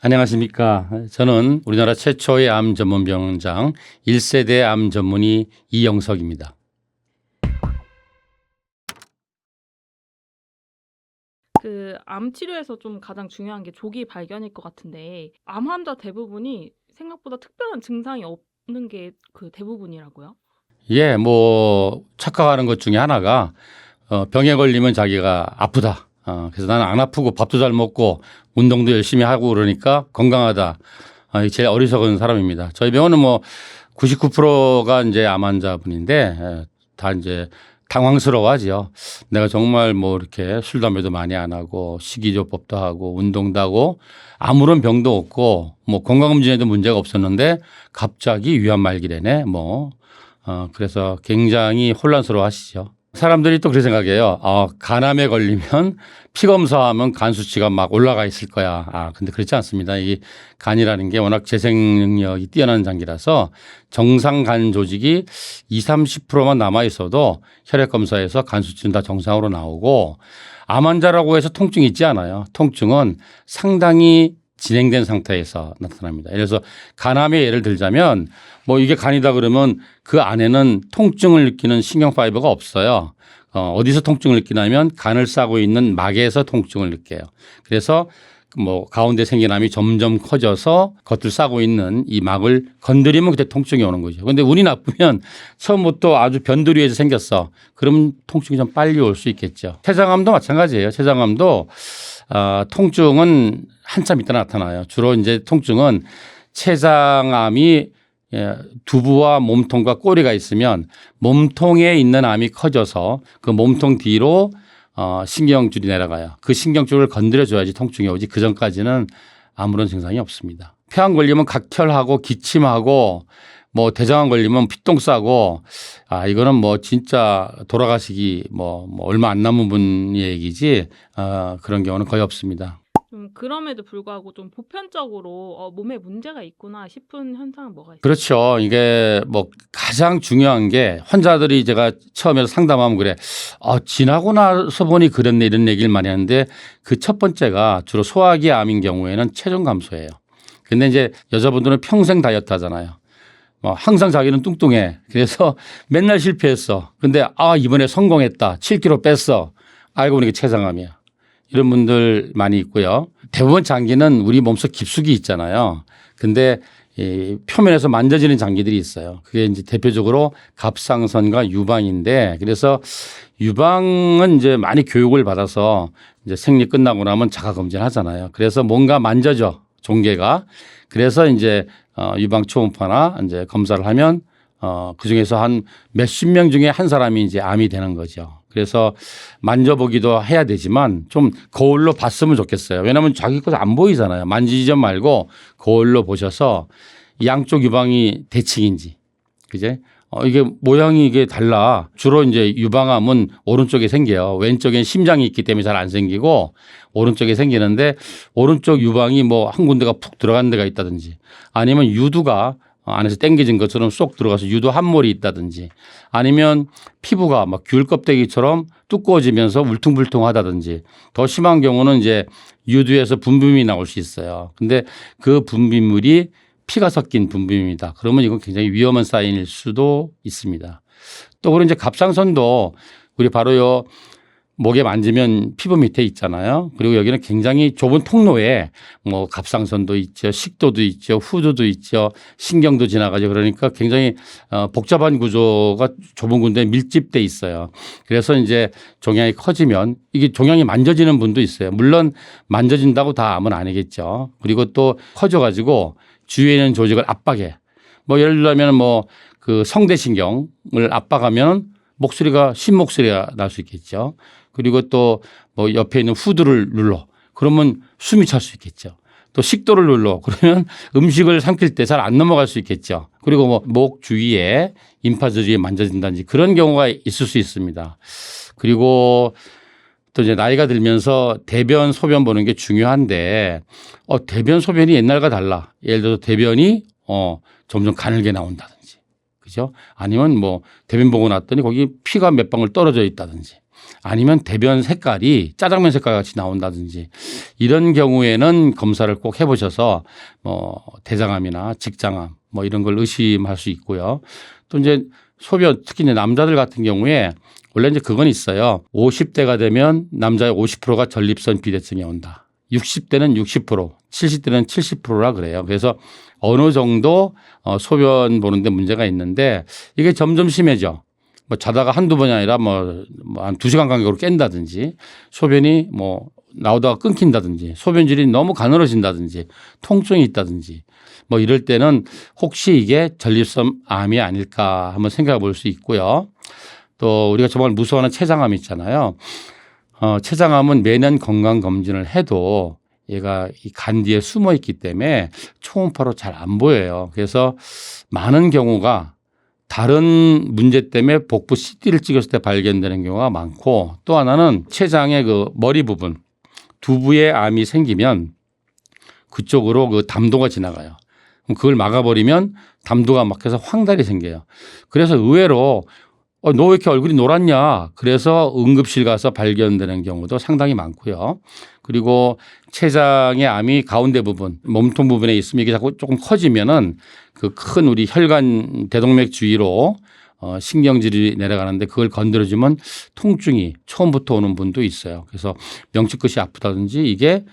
안녕하십니까. 저는 우리나라 최초의 암 전문 병원장 1세대 암 전문의 이영석입니다. 암 치료에서 좀 가장 중요한 게 조기 발견일 것 같은데 암 환자 대부분이 생각보다 특별한 증상이 없는 게 대부분이라고요? 예, 착각하는 것 중에 하나가 병에 걸리면 자기가 아프다. 그래서 나는 안 아프고 밥도 잘 먹고 운동도 열심히 하고 그러니까 건강하다. 이게 제일 어리석은 사람입니다. 저희 병원은 99%가 이제 암 환자분인데 다 이제 당황스러워하죠. 내가 정말 이렇게 술, 담배도 많이 안 하고 식이요법도 하고 운동도 하고 아무런 병도 없고 건강검진에도 문제가 없었는데 갑자기 위암 말기래네 그래서 굉장히 혼란스러워 하시죠. 사람들이 또 그렇게 생각해요. 간암에 걸리면 피 검사하면 간 수치가 막 올라가 있을 거야. 근데 그렇지 않습니다. 이 간이라는 게 워낙 재생 능력이 뛰어난 장기라서 정상 간 조직이 20~30%만 남아 있어도 혈액 검사에서 간 수치는 다 정상으로 나오고 암 환자라고 해서 통증이 있지 않아요. 통증은 상당히 진행된 상태에서 나타납니다. 예를 들어서 간암의 예를 들자면 이게 간이다 그러면 그 안에는 통증을 느끼는 신경 파이버가 없어요. 어디서 통증을 느끼냐면 간을 싸고 있는 막에서 통증을 느껴요. 그래서 가운데 생긴 암이 점점 커져서 겉을 싸고 있는 이 막을 건드리면 그때 통증이 오는 거죠. 그런데 운이 나쁘면 처음부터 아주 변두리에서 생겼어. 그러면 통증이 좀 빨리 올 수 있겠죠. 췌장암도 마찬가지예요. 췌장암도 통증은 한참 있다 나타나요. 주로 이제 통증은 췌장암이 두부와 몸통과 꼬리가 있으면 몸통에 있는 암이 커져서 그 몸통 뒤로 신경줄이 내려가요. 그 신경줄을 건드려줘야지 통증이 오지 그 전까지는 아무런 증상이 없습니다. 폐암 걸리면 각혈하고 기침하고 대장암 걸리면 피똥 싸고 이거는 진짜 돌아가시기 얼마 안 남은 분 얘기지 그런 경우는 거의 없습니다. 그럼에도 불구하고 좀 보편적으로 몸에 문제가 있구나 싶은 현상은 뭐가 있어요? 그렇죠. 이게 가장 중요한 게 환자들이 제가 처음에 상담하면 그래. 지나고 나서 보니 그랬네 이런 얘기를 많이 하는데 그 첫 번째가 주로 소화기 암인 경우에는 체중 감소예요. 근데 이제 여자분들은 평생 다이어트 하잖아요. 항상 자기는 뚱뚱해. 그래서 맨날 실패했어. 근데 이번에 성공했다. 7kg 뺐어. 알고 보니 췌장암이야. 이런 분들 많이 있고요. 대부분 장기는 우리 몸속 깊숙이 있잖아요. 근데 이 표면에서 만져지는 장기들이 있어요. 그게 이제 대표적으로 갑상선과 유방인데 그래서 유방은 이제 많이 교육을 받아서 이제 생리 끝나고 나면 자가 검진 하잖아요. 그래서 뭔가 만져져 종괴가. 그래서 이제 유방 초음파나 이제 검사를 하면 그 중에서 한 몇십 명 중에 한 사람이 이제 암이 되는 거죠. 그래서 만져보기도 해야 되지만 좀 거울로 봤으면 좋겠어요. 왜냐하면 자기 것 안 보이잖아요. 만지지 말고 거울로 보셔서 양쪽 유방이 대칭인지, 그제? 이게 모양이 이게 달라. 주로 이제 유방암은 오른쪽에 생겨요. 왼쪽엔 심장이 있기 때문에 잘 안 생기고 오른쪽에 생기는데 오른쪽 유방이 한 군데가 푹 들어간 데가 있다든지 아니면 유두가 안에서 당겨진 것처럼 쏙 들어가서 유두 함몰이 있다든지 아니면 피부가 귤 껍데기처럼 두꺼워지면서 울퉁불퉁하다든지 더 심한 경우는 이제 유두에서 분비물이 나올 수 있어요. 근데 그 분비물이 피가 섞인 분비물입니다. 그러면 이건 굉장히 위험한 사인일 수도 있습니다. 또 그리고 이제 갑상선도 우리 바로요 목에 만지면 피부 밑에 있잖아요. 그리고 여기는 굉장히 좁은 통로에 갑상선도 있죠. 식도도 있죠. 후두도 있죠. 신경도 지나가죠. 그러니까 굉장히 복잡한 구조가 좁은 군데에 밀집돼 있어요. 그래서 이제 종양이 커지면 이게 종양이 만져지는 분도 있어요. 물론 만져진다고 다 암은 아니겠죠. 그리고 또 커져가지고 주위에 있는 조직을 압박해. 예를 들면 그 성대신경을 압박하면 목소리가 신목소리가 날 수 있겠죠. 그리고 또 옆에 있는 후두를 눌러. 그러면 숨이 찰 수 있겠죠. 또 식도를 눌러. 그러면 음식을 삼킬 때 잘 안 넘어갈 수 있겠죠. 그리고 목 주위에 임파주위에 만져진다든지 그런 경우가 있을 수 있습니다. 그리고 또 이제 나이가 들면서 대변, 소변 보는 게 중요한데 대변, 소변이 옛날과 달라. 예를 들어서 대변이 점점 가늘게 나온다든지. 그죠? 아니면 대변 보고 났더니 거기 피가 몇 방울 떨어져 있다든지. 아니면 대변 색깔이 짜장면 색깔 같이 나온다든지 이런 경우에는 검사를 꼭 해보셔서 뭐 대장암이나 직장암 뭐 이런 걸 의심할 수 있고요. 또 이제 소변 특히 이제 남자들 같은 경우에 원래 이제 그건 있어요. 50대가 되면 남자의 50%가 전립선 비대증이 온다. 60대는 60%, 70대는 70%라 그래요. 그래서 어느 정도 소변 보는데 문제가 있는데 이게 점점 심해져. 뭐 자다가 한두 번이 아니라 뭐 한 2시간 간격으로 깬다든지 소변이 뭐 나오다가 끊긴다든지 소변질이 너무 가늘어진다든지 통증이 있다든지 뭐 이럴 때는 혹시 이게 전립선 암이 아닐까 한번 생각해 볼 수 있고요. 또 우리가 정말 무서워하는 췌장암 있잖아요. 췌장암은 매년 건강검진을 해도 얘가 이 간 뒤에 숨어 있기 때문에 초음파로 잘 안 보여요. 그래서 많은 경우가 다른 문제 때문에 복부 CT를 찍었을 때 발견되는 경우가 많고 또 하나는 췌장의 그 머리 부분 두부에 암이 생기면 그쪽으로 그 담도가 지나가요. 그럼 그걸 막아버리면 담도가 막혀서 황달이 생겨요. 그래서 의외로 너 왜 이렇게 얼굴이 노랗냐. 그래서 응급실 가서 발견되는 경우도 상당히 많고요. 그리고 췌장의 암이 가운데 부분, 몸통 부분에 있으면 이게 자꾸 조금 커지면은 그 큰 우리 혈관 대동맥 주위로 신경질이 내려가는데 그걸 건드려주면 통증이 처음부터 오는 분도 있어요. 그래서 명치 끝이 아프다든지 이게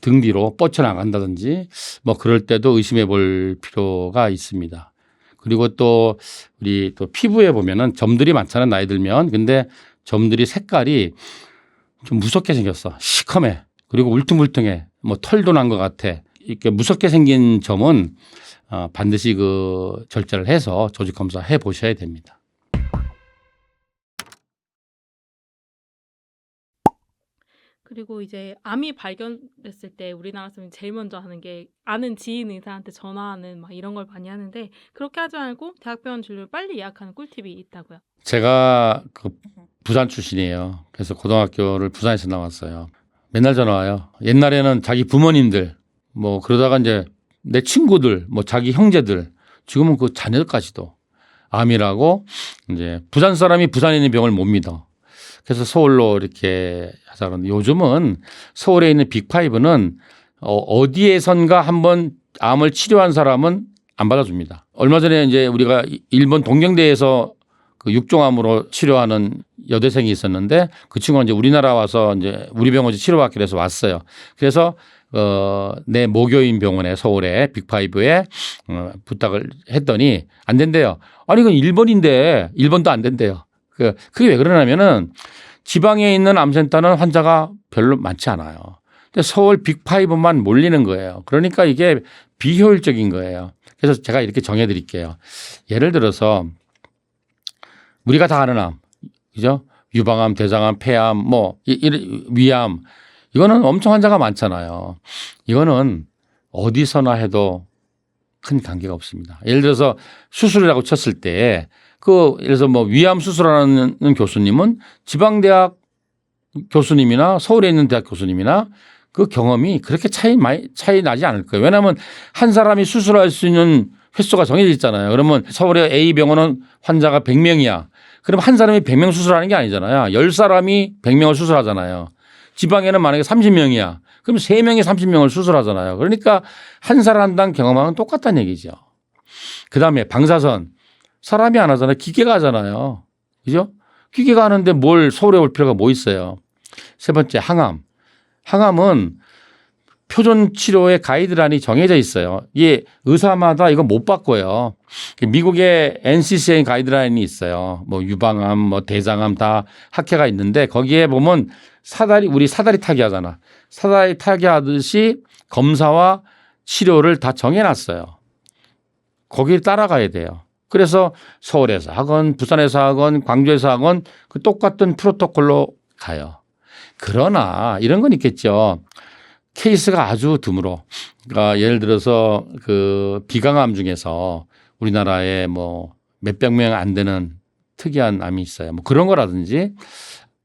등 뒤로 뻗쳐나간다든지 뭐 그럴 때도 의심해 볼 필요가 있습니다. 그리고 또 우리 또 피부에 보면은 점들이 많잖아요. 나이 들면. 근데 점들이 색깔이 좀 무섭게 생겼어. 시커매. 그리고 울퉁불퉁해. 뭐 털도 난 것 같아. 이렇게 무섭게 생긴 점은 반드시 그 절제를 해서 조직 검사 해 보셔야 됩니다. 그리고 이제 암이 발견됐을 때 우리나라 사람이 제일 먼저 하는 게 아는 지인 의사한테 전화하는 막 이런 걸 많이 하는데 그렇게 하지 말고 대학병원 진료를 빨리 예약하는 꿀팁이 있다고요. 제가 그 부산 출신이에요. 그래서 고등학교를 부산에서 나왔어요. 맨날 전화 와요. 옛날에는 자기 부모님들 뭐 그러다가 이제 내 친구들 뭐 자기 형제들 지금은 그 자녀까지도 암이라고 이제 부산 사람이 부산에 있는 병을 못 믿어. 그래서 서울로 이렇게 하자 그러는데 요즘은 서울에 있는 빅5는 어디에선가 한번 암을 치료한 사람은 안 받아줍니다. 얼마 전에 이제 우리가 일본 동경대에서 그 육종암으로 치료하는 여대생이 있었는데 그 친구가 이제 우리나라 와서 이제 우리 병원에서 치료받기로 해서 왔어요. 그래서 내 모교인 병원에 서울에 빅5에 부탁을 했더니 안 된대요. 아니 이건 일본인데 일본도 안 된대요. 그게 왜 그러냐면은 지방에 있는 암센터는 환자가 별로 많지 않아요. 근데 서울 빅5만 몰리는 거예요. 그러니까 이게 비효율적인 거예요. 그래서 제가 이렇게 정해 드릴게요. 예를 들어서 우리가 다 아는 암, 그죠? 유방암, 대장암, 폐암, 뭐 위암 이거는 엄청 환자가 많잖아요. 이거는 어디서나 해도 큰 관계가 없습니다. 예를 들어서 수술이라고 쳤을 때 예를 들어서 뭐 위암 수술하는 교수님은 지방대학 교수님이나 서울에 있는 대학 교수님이나 그 경험이 그렇게 차이 나지 않을 거예요. 왜냐하면 한 사람이 수술할 수 있는 횟수가 정해져 있잖아요. 그러면 서울의 A병원은 환자가 100명이야. 그럼 한 사람이 100명 수술하는 게 아니잖아요. 10사람이 100명을 수술하잖아요. 지방에는 만약에 30명이야. 그럼 3명이 30명을 수술하잖아요. 그러니까 한 사람당 경험하면 똑같다는 얘기죠. 그다음에 방사선. 사람이 안 하잖아요. 기계가 하잖아요. 그죠? 기계가 하는데 뭘 서울에 올 필요가 뭐 있어요. 세 번째 항암. 항암은 표준 치료의 가이드라인이 정해져 있어요. 이게 의사마다 이거 못 바꿔요. 미국의 NCCN 가이드라인이 있어요. 뭐 유방암, 뭐 대장암 다 학회가 있는데 거기에 보면 우리 사다리 타기 하잖아. 사다리 타기 하듯이 검사와 치료를 다 정해놨어요. 거기를 따라가야 돼요. 그래서 서울에서 하건 부산에서 하건 광주에서 하건 그 똑같은 프로토콜로 가요. 그러나 이런 건 있겠죠. 케이스가 아주 드물어. 그러니까 예를 들어서 그 비강암 중에서 우리나라에 뭐 몇백 명 안 되는 특이한 암이 있어요. 뭐 그런 거라든지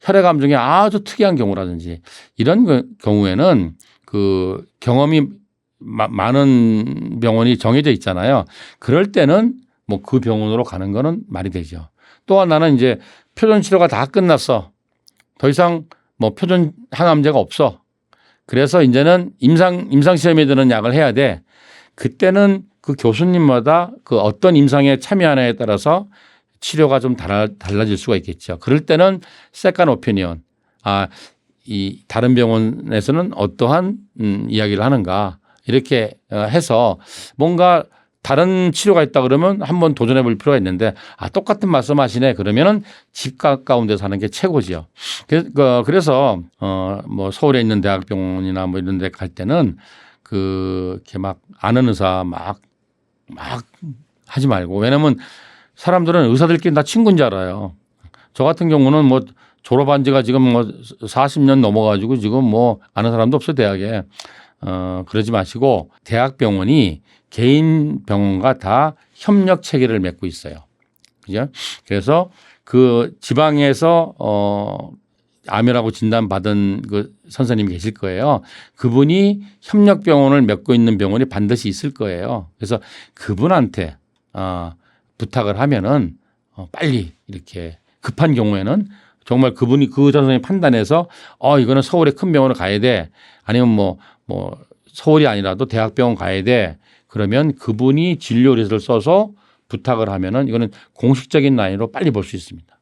혈액암 중에 아주 특이한 경우라든지 이런 경우에는 그 경험이 많은 병원이 정해져 있잖아요. 그럴 때는 뭐 그 병원으로 가는 거는 말이 되죠. 또 하나는 이제 표준 치료가 다 끝났어. 더 이상 뭐 표준 항암제가 없어. 그래서 이제는 임상 시험에 드는 약을 해야 돼. 그때는 그 교수님마다 그 어떤 임상에 참여하느냐에 따라서 치료가 좀 달라질 수가 있겠죠. 그럴 때는 세컨 오피니언, 이 다른 병원에서는 어떠한 이야기를 하는가 이렇게 해서 뭔가 다른 치료가 있다 그러면 한번 도전해 볼 필요가 있는데 똑같은 말씀하시네 그러면은 집 가까운 데서 하는 게 최고지요. 그래서 뭐 서울에 있는 대학병원이나 뭐 이런 데 갈 때는 이렇게 막 아는 의사 막 하지 말고 왜냐면 사람들은 의사들끼리 다 친구인 줄 알아요. 저 같은 경우는 뭐 졸업한 지가 지금 뭐 40년 넘어가지고 지금 뭐 아는 사람도 없어요 대학에. 그러지 마시고 대학병원이 개인 병원과 다 협력 체계를 맺고 있어요. 그죠? 그래서 그 지방에서 암이라고 진단받은 그 선생님이 계실 거예요. 그분이 협력병원을 맺고 있는 병원이 반드시 있을 거예요. 그래서 그분한테 부탁을 하면은 빨리 이렇게 급한 경우에는 정말 그분이 그 선생님이 판단해서 이거는 서울의 큰 병원을 가야 돼. 아니면 뭐 서울이 아니라도 대학병원 가야 돼. 그러면 그분이 진료 리스트를 써서 부탁을 하면은 이거는 공식적인 라인으로 빨리 볼 수 있습니다.